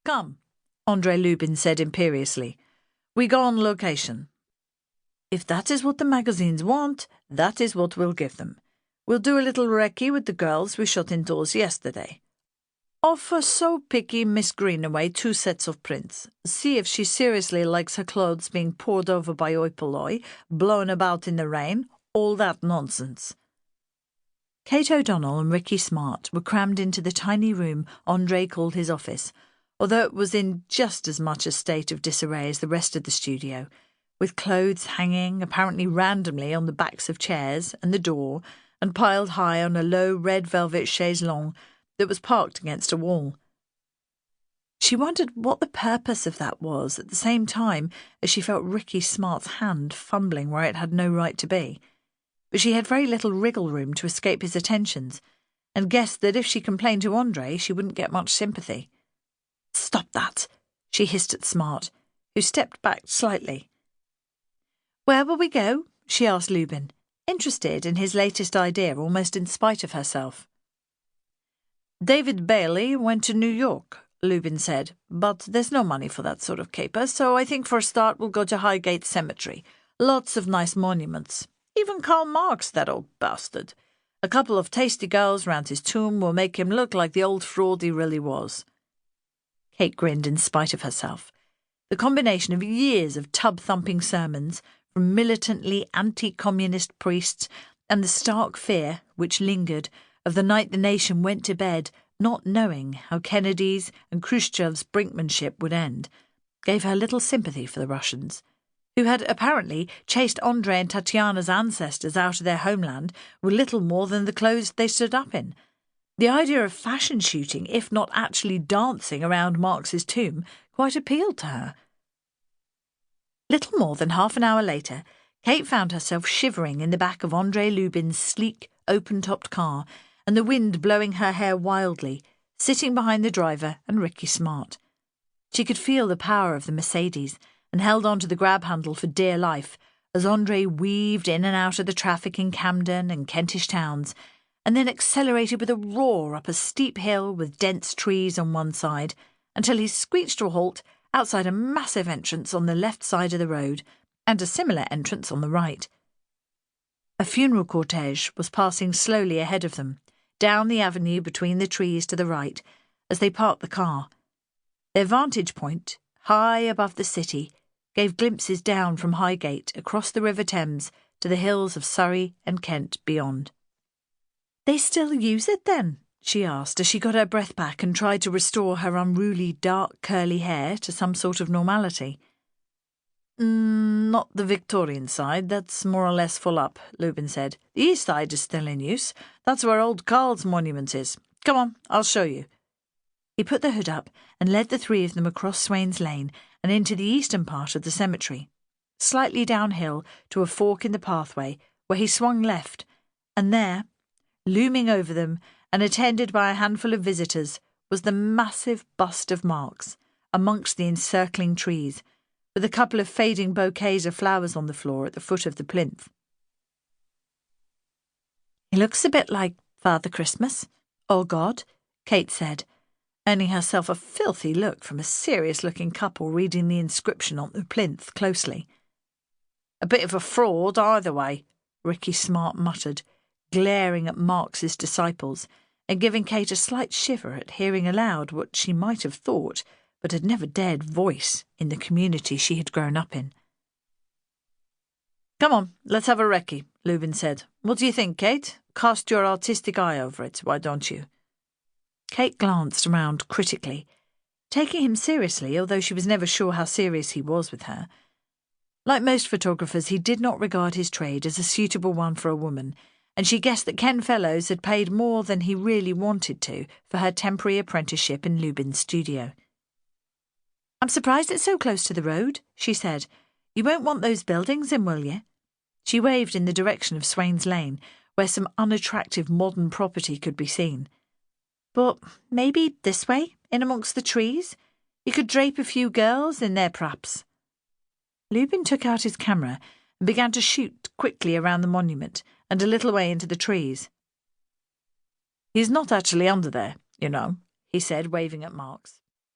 come, André Lubin said imperiously. We go on location. If that is what the magazines want, that is what we'll give them. We'll do a little recce with the girls we shot indoors yesterday. Offer so picky Miss Greenaway 2 sets of prints. See if she seriously likes her clothes being poured over by oi polloi, blown about in the rain, all that nonsense. Kate O'Donnell and Ricky Smart were crammed into the tiny room André called his office, although it was in just as much a state of disarray as the rest of the studio, with clothes hanging apparently randomly on the backs of chairs and the door, and piled high on a low red velvet chaise longue that was parked against a wall. She wondered what the purpose of that was at the same time as she felt Ricky Smart's hand fumbling where it had no right to be. But she had very little wriggle room to escape his attentions, and guessed that if she complained to André she wouldn't get much sympathy. "Stop that," she hissed at Smart, who stepped back slightly. "Where will we go?" she asked Lubin, interested in his latest idea almost in spite of herself. "David Bailey went to New York," Lubin said, "but there's no money for that sort of caper, so I think for a start we'll go to Highgate Cemetery. Lots of nice monuments. Even Karl Marx, that old bastard. A couple of tasty girls round his tomb will make him look like the old fraud he really was." Kate grinned in spite of herself. The combination of years of tub-thumping sermons from militantly anti-communist priests and the stark fear, which lingered, of the night the nation went to bed not knowing how Kennedy's and Khrushchev's brinkmanship would end, gave her little sympathy for the Russians, who had apparently chased André and Tatiana's ancestors out of their homeland with little more than the clothes they stood up in. The idea of fashion shooting, if not actually dancing around Marx's tomb, quite appealed to her. Little more than half an hour later, Kate found herself shivering in the back of André Lubin's sleek, open-topped car, and the wind blowing her hair wildly, sitting behind the driver and Ricky Smart. She could feel the power of the Mercedes and held on to the grab handle for dear life as André weaved in and out of the traffic in Camden and Kentish towns, and then accelerated with a roar up a steep hill with dense trees on one side until he screeched to a halt outside a massive entrance on the left side of the road and a similar entrance on the right. A funeral cortege was passing slowly ahead of them, down the avenue between the trees to the right, as they parked the car. Their vantage point, high above the city, gave glimpses down from Highgate across the River Thames to the hills of Surrey and Kent beyond. "They still use it, then?" she asked as she got her breath back and tried to restore her unruly dark curly hair to some sort of normality. Not the Victorian side, that's more or less full up," Lubin said. "The east side is still in use. That's where old Carl's monument is. Come on, I'll show you." He put the hood up and led the three of them across Swains Lane and into the eastern part of the cemetery, slightly downhill to a fork in the pathway where he swung left, and there, looming over them and attended by a handful of visitors, was the massive bust of Marx amongst the encircling trees, with a couple of fading bouquets of flowers on the floor at the foot of the plinth. "He looks a bit like Father Christmas, or God," Kate said, earning herself a filthy look from a serious-looking couple reading the inscription on the plinth closely. "A bit of a fraud either way," Ricky Smart muttered, glaring at Marx's disciples and giving Kate a slight shiver at hearing aloud what she might have thought but had never dared voice in the community she had grown up in. "Come on, let's have a recce," Lubin said. "What do you think, Kate? Cast your artistic eye over it, why don't you?" Kate glanced around critically, taking him seriously, although she was never sure how serious he was with her. Like most photographers, he did not regard his trade as a suitable one for a woman, and she guessed that Ken Fellows had paid more than he really wanted to for her temporary apprenticeship in Lubin's studio. "I'm surprised it's so close to the road," she said. "You won't want those buildings in, will you?" She waved in the direction of Swains Lane, where some unattractive modern property could be seen. "But maybe this way, in amongst the trees? You could drape a few girls in there, perhaps." Lubin took out his camera and began to shoot quickly around the monument and a little way into the trees. "He's not actually under there, you know," he said, waving at Marx.